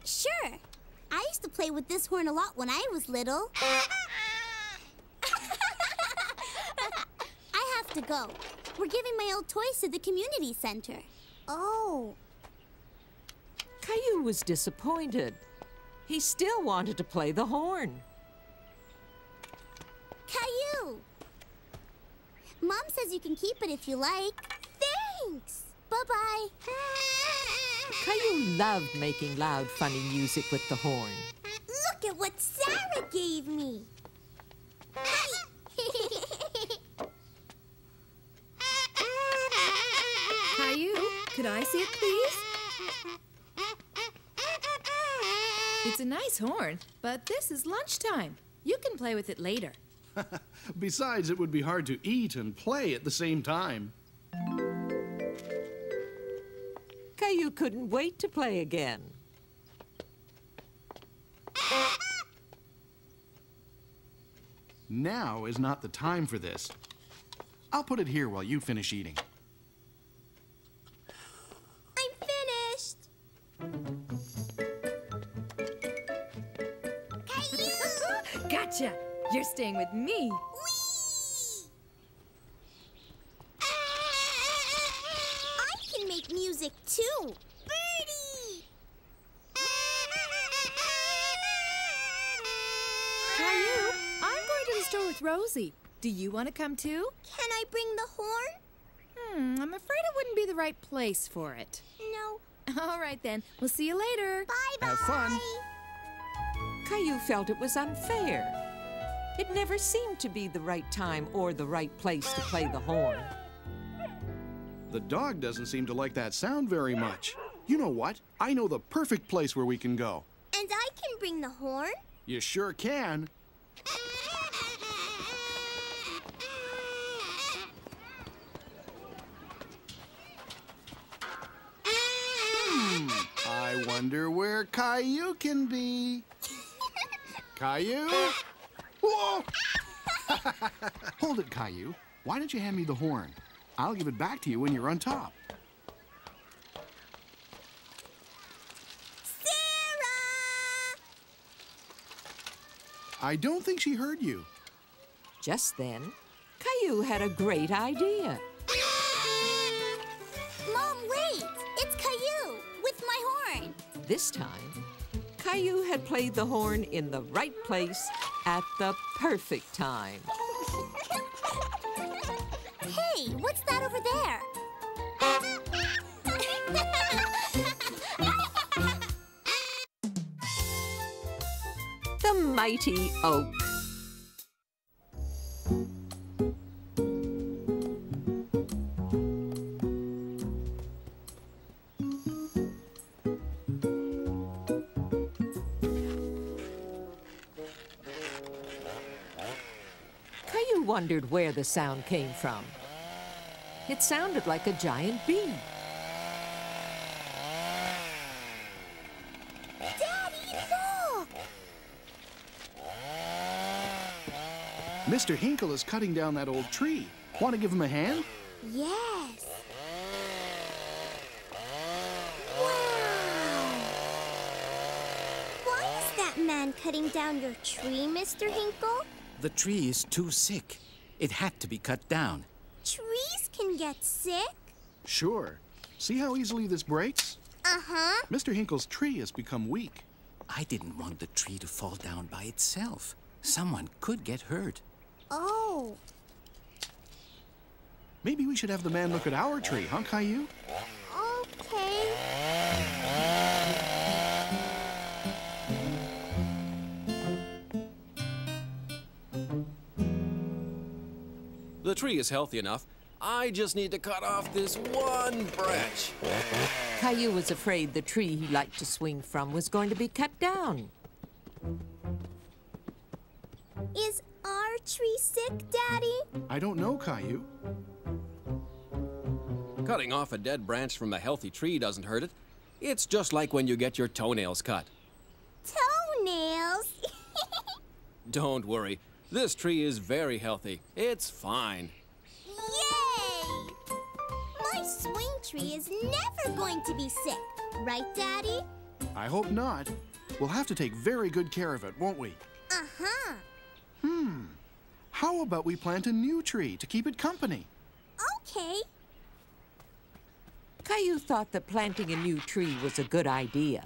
Sure. I used to play with this horn a lot when I was little. I have to go. We're giving my old toys to the community center. Oh. Caillou was disappointed. He still wanted to play the horn. Caillou! Mom says you can keep it if you like. Thanks! Bye-bye. Caillou loved making loud, funny music with the horn. Look at what Sarah gave me. Caillou, could I see it, please? It's a nice horn, but this is lunchtime. You can play with it later. Besides, it would be hard to eat and play at the same time. Caillou couldn't wait to play again. Now is not the time for this. I'll put it here while you finish eating. I'm finished. Caillou! Gotcha! You're staying with me. Whee! I can make music too. Birdie! Caillou, I'm going to the store with Rosie. Do you want to come too? Can I bring the horn? I'm afraid it wouldn't be the right place for it. No. All right then. We'll see you later. Bye-bye. Have fun. Caillou felt it was unfair. It never seemed to be the right time or the right place to play the horn. The dog doesn't seem to like that sound very much. You know what? I know the perfect place where we can go. And I can bring the horn? You sure can. I wonder where Caillou can be. Caillou? Whoa! Hold it, Caillou. Why don't you hand me the horn? I'll give it back to you when you're on top. Sarah! I don't think she heard you. Just then, Caillou had a great idea. Mom, wait! It's Caillou with my horn. This time, Caillou had played the horn in the right place at the perfect time. Hey, what's that over there? The mighty oak. Caillou wondered where the sound came from. It sounded like a giant bee. Daddy, look! Mr. Hinkle is cutting down that old tree. Want to give him a hand? Yes. Wow! Why is that man cutting down your tree, Mr. Hinkle? The tree is too sick. It had to be cut down. Trees can get sick. Sure. See how easily this breaks? Uh-huh. Mr. Hinkle's tree has become weak. I didn't want the tree to fall down by itself. Someone could get hurt. Oh. Maybe we should have the man look at our tree, huh, Caillou? Okay. The tree is healthy enough. I just need to cut off this one branch. Caillou was afraid the tree he liked to swing from was going to be cut down. Is our tree sick, Daddy? I don't know, Caillou. Cutting off a dead branch from a healthy tree doesn't hurt it. It's just like when you get your toenails cut. Toenails? Don't worry. This tree is very healthy. It's fine. Yay! My swing tree is never going to be sick. Right, Daddy? I hope not. We'll have to take very good care of it, won't we? Uh-huh. How about we plant a new tree to keep it company? Okay. Caillou thought that planting a new tree was a good idea.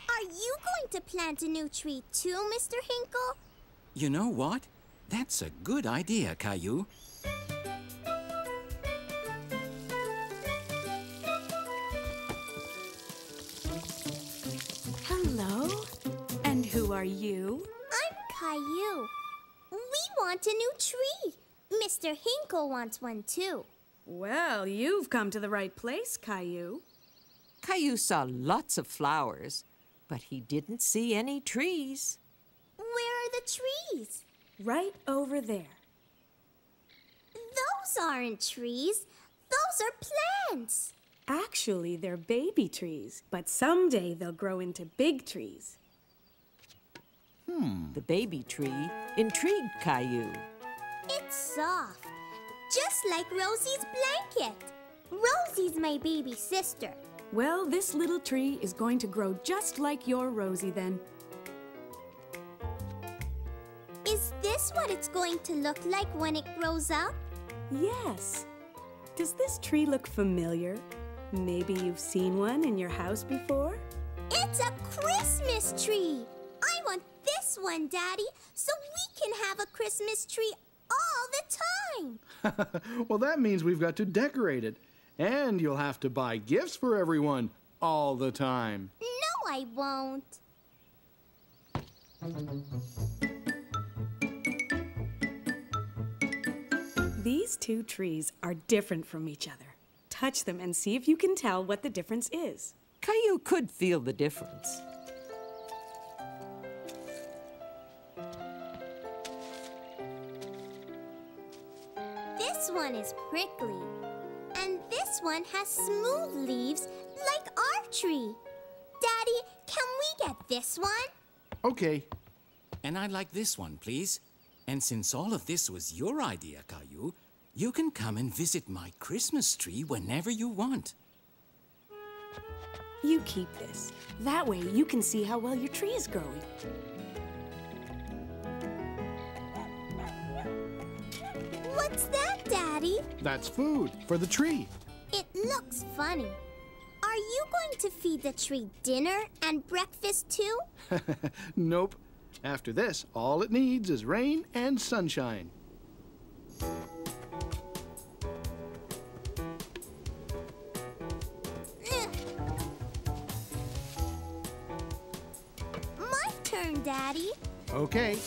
Are you going to plant a new tree too, Mr. Hinkle? You know what? That's a good idea, Caillou. Hello? And who are you? I'm Caillou. We want a new tree. Mr. Hinkle wants one too. Well, you've come to the right place, Caillou. Caillou saw lots of flowers, but he didn't see any trees. Where are the trees? Right over there. Those aren't trees. Those are plants. Actually, they're baby trees, but someday they'll grow into big trees. The baby tree intrigued Caillou. It's soft, just like Rosie's blanket. Rosie's my baby sister. Well, this little tree is going to grow just like your Rosie then. Is this what it's going to look like when it grows up? Yes. Does this tree look familiar? Maybe you've seen one in your house before? It's a Christmas tree. I want this one, Daddy, so we can have a Christmas tree all the time. Well, that means we've got to decorate it. And you'll have to buy gifts for everyone all the time. No, I won't. These two trees are different from each other. Touch them and see if you can tell what the difference is. Caillou could feel the difference. This one is prickly. And this one has smooth leaves like our tree. Daddy, can we get this one? Okay. And I'd like this one, please. And since all of this was your idea, Caillou, you can come and visit my Christmas tree whenever you want. You keep this. That way you can see how well your tree is growing. What's that, Daddy? That's food for the tree. It looks funny. Are you going to feed the tree dinner and breakfast too? Nope. After this, all it needs is rain and sunshine. Ugh. My turn, Daddy. Okay.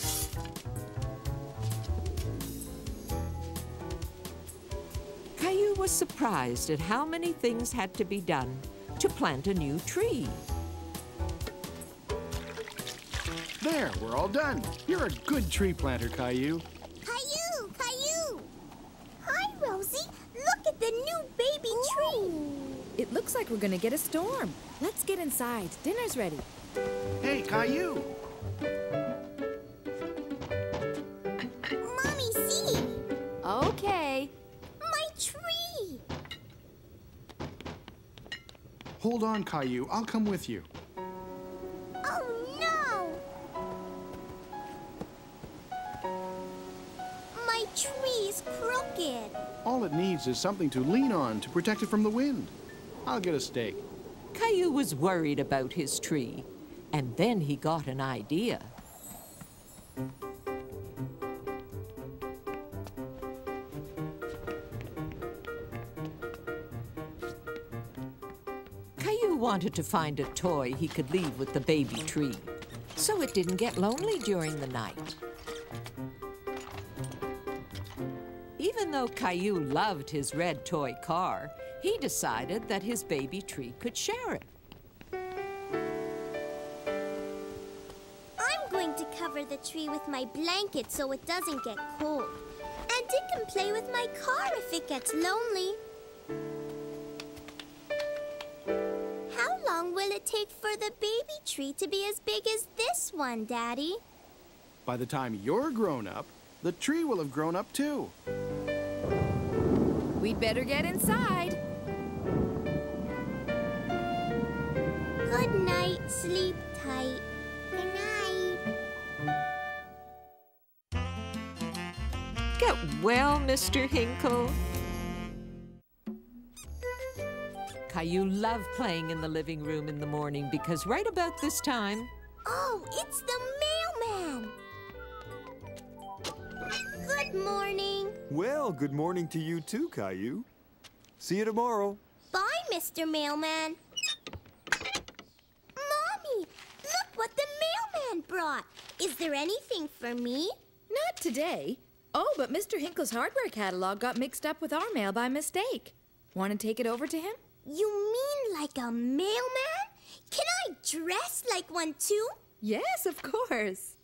Caillou was surprised at how many things had to be done to plant a new tree. There, we're all done. You're a good tree planter, Caillou. Caillou! Caillou! Hi, Rosie. Look at the new baby tree. It looks like we're gonna get a storm. Let's get inside. Dinner's ready. Hey, Caillou. Mommy, see? Okay. My tree. Hold on, Caillou. I'll come with you. Oh, no! My tree's crooked. All it needs is something to lean on to protect it from the wind. I'll get a stake. Caillou was worried about his tree, and then he got an idea. Caillou wanted to find a toy he could leave with the baby tree, so it didn't get lonely during the night. Even though Caillou loved his red toy car, he decided that his baby tree could share it. I'm going to cover the tree with my blanket so it doesn't get cold. And it can play with my car if it gets lonely. How long will it take for the baby tree to be as big as this one, Daddy? By the time you're grown up, the tree will have grown up too. We'd better get inside. Good night, sleep tight. Good night. Get well, Mr. Hinkle. Caillou loved playing in the living room in the morning because right about this time... Oh, it's the mailman. Good morning. Well, good morning to you too, Caillou. See you tomorrow. Bye, Mr. Mailman. Mommy, look what the mailman brought. Is there anything for me? Not today. Oh, but Mr. Hinkle's hardware catalog got mixed up with our mail by mistake. Want to take it over to him? You mean like a mailman? Can I dress like one too? Yes, of course.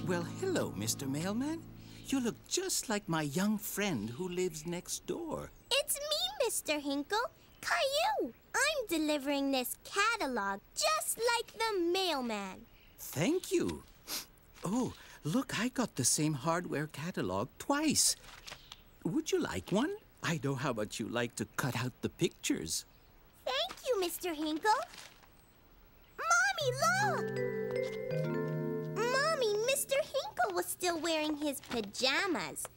Well, hello, Mr. Mailman. You look just like my young friend who lives next door. It's me, Mr. Hinkle. Caillou. I'm delivering this catalog just like the mailman. Thank you. Oh, look, I got the same hardware catalog twice. Would you like one? I know how much you like to cut out the pictures. Thank you, Mr. Hinkle. Mommy, look! Mommy, Mr. Hinkle was still wearing his pajamas.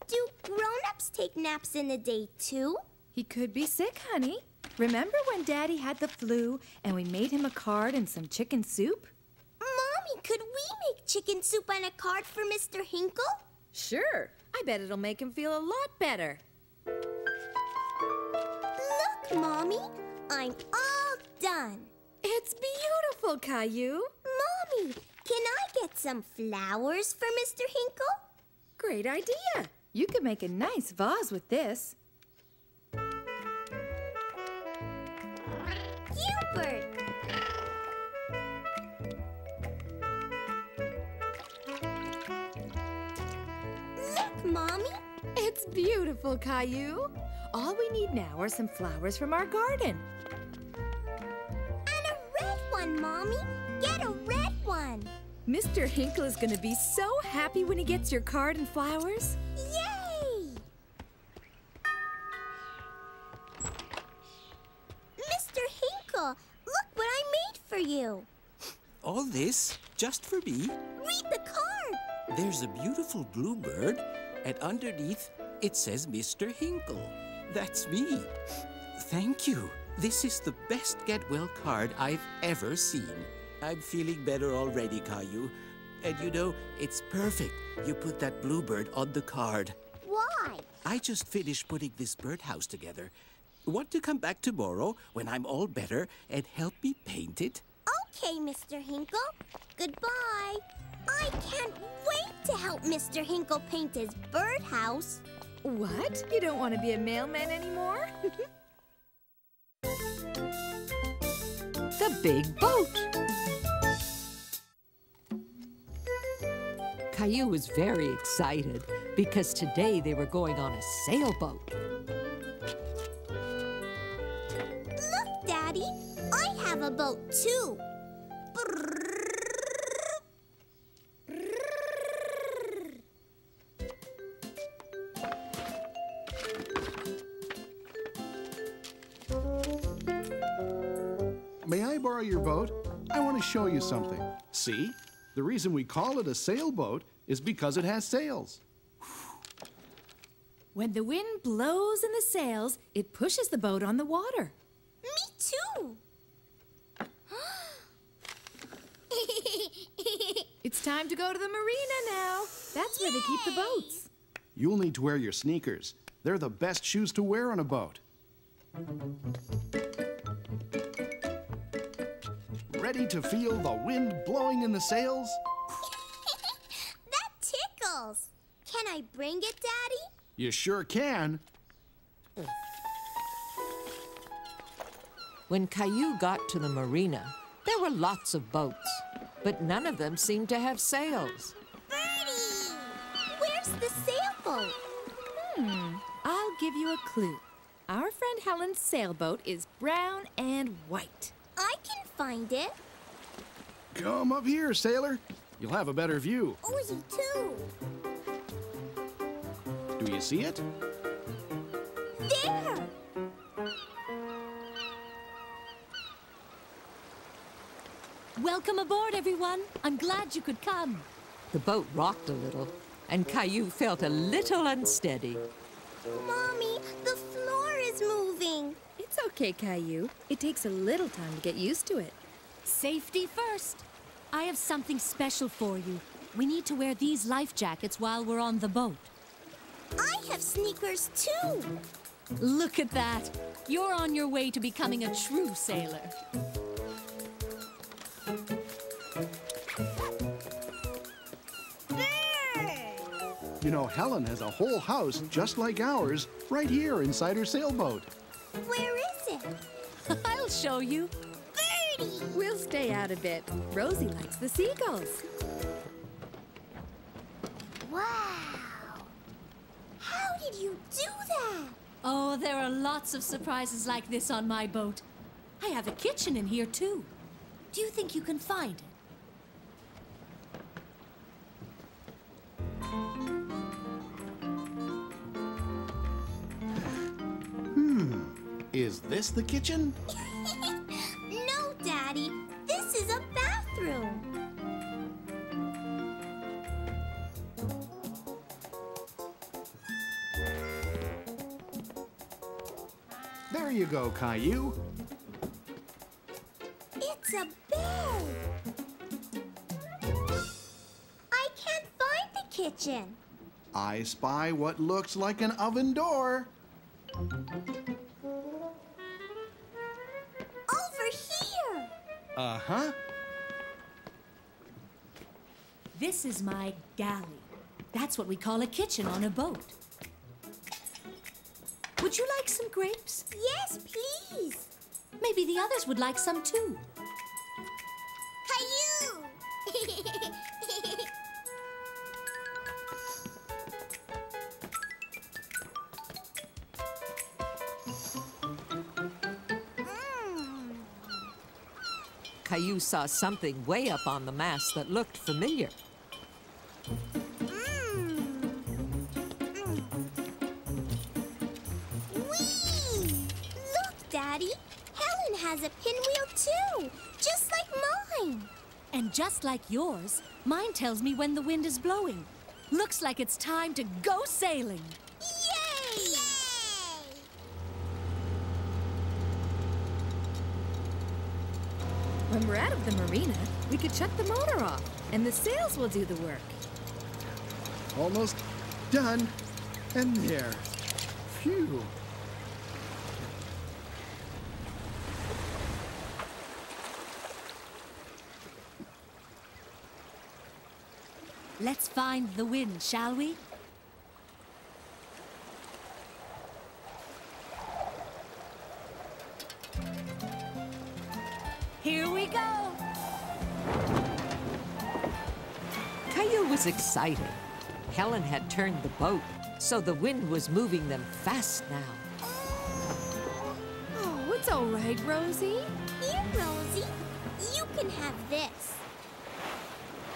Do grown-ups take naps in the day, too? He could be sick, honey. Remember when Daddy had the flu and we made him a card and some chicken soup? Mommy, could we make chicken soup and a card for Mr. Hinkle? Sure. I bet it'll make him feel a lot better. Look, Mommy. I'm all done. It's beautiful, Caillou. Mommy, can I get some flowers for Mr. Hinkle? Great idea. You could make a nice vase with this. Gilbert! Look, Mommy. It's beautiful, Caillou. All we need now are some flowers from our garden. And a red one, Mommy. Get a red one. Mr. Hinkle is going to be so happy when he gets your card and flowers. Yay! Mr. Hinkle, look what I made for you. All this just for me? Read the card. There's a beautiful bluebird, and underneath it says Mr. Hinkle. That's me. Thank you. This is the best get-well card I've ever seen. I'm feeling better already, Caillou. And you know, it's perfect. You put that bluebird on the card. Why? I just finished putting this birdhouse together. Want to come back tomorrow when I'm all better and help me paint it? Okay, Mr. Hinkle. Goodbye. I can't wait to help Mr. Hinkle paint his birdhouse. What? You don't want to be a mailman anymore? The big boat. Caillou was very excited because today they were going on a sailboat. Look, Daddy. I have a boat, too. May I borrow your boat? I want to show you something. See? The reason we call it a sailboat is because it has sails. When the wind blows in the sails, it pushes the boat on the water. Me too. It's time to go to the marina now. That's where they keep the boats. You'll need to wear your sneakers. They're the best shoes to wear on a boat. Ready to feel the wind blowing in the sails? That tickles. Can I bring it, Daddy? You sure can. When Caillou got to the marina, there were lots of boats, but none of them seemed to have sails. Birdie! Where's the sailboat? I'll give you a clue. Our friend Helen's sailboat is brown and white. I can find it. Come up here, sailor. You'll have a better view. Rosie, too. Do you see it? There! Welcome aboard, everyone. I'm glad you could come. The boat rocked a little, and Caillou felt a little unsteady. Mommy, the floor is moving. It's okay, Caillou. It takes a little time to get used to it. Safety first. I have something special for you. We need to wear these life jackets while we're on the boat. I have sneakers, too. Look at that. You're on your way to becoming a true sailor. You know, Helen has a whole house just like ours right here inside her sailboat. Where is it? I'll show you. Birdie! We'll stay out a bit. Rosie likes the seagulls. Wow! How did you do that? Oh, there are lots of surprises like this on my boat. I have a kitchen in here, too. Do you think you can find it? Is this the kitchen? No, Daddy. This is a bathroom. There you go, Caillou. It's a bed. I can't find the kitchen. I spy what looks like an oven door. Over here. Uh-huh. This is my galley. That's what we call a kitchen on a boat. Would you like some grapes? Yes, please. Maybe the others would like some too. Caillou! Caillou saw something way up on the mast that looked familiar. Whee! Look, Daddy. Helen has a pinwheel too, just like mine. And just like yours, mine tells me when the wind is blowing. Looks like it's time to go sailing. Yay! Yay! When we're out of the marina, we could shut the motor off, and the sails will do the work. Almost done. And there. Phew. Let's find the wind, shall we? Here we go! Caillou was excited. Helen had turned the boat, so the wind was moving them fast now. Oh, it's all right, Rosie. Here, Rosie. You can have this.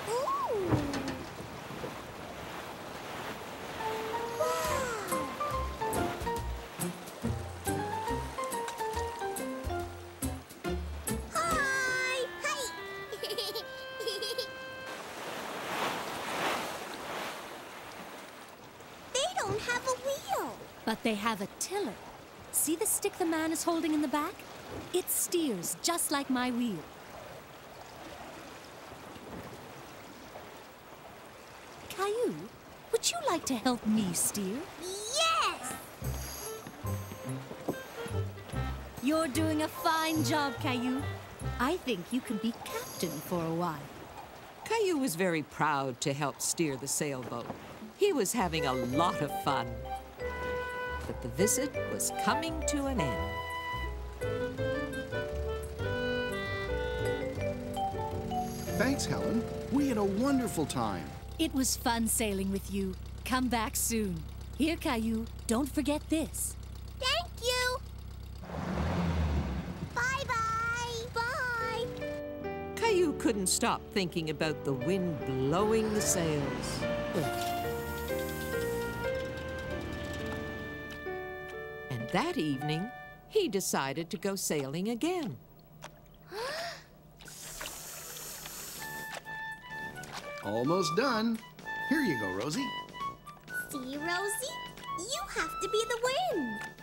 Ooh! Hi! Hi! They don't have a wheel. But they have a tiller. See the stick the man is holding in the back? It steers just like my wheel. Caillou, would you like to help me steer? Yes! You're doing a fine job, Caillou. I think you can be captain for a while. Caillou was very proud to help steer the sailboat. He was having a lot of fun. But the visit was coming to an end. Thanks, Helen. We had a wonderful time. It was fun sailing with you. Come back soon. Here, Caillou, don't forget this. Thank you! Bye-bye! Bye! Caillou Caillou couldn't stop thinking about the wind blowing the sails. And that evening, he decided to go sailing again. Almost done. Here you go, Rosie. See, Rosie? You have to be the wind.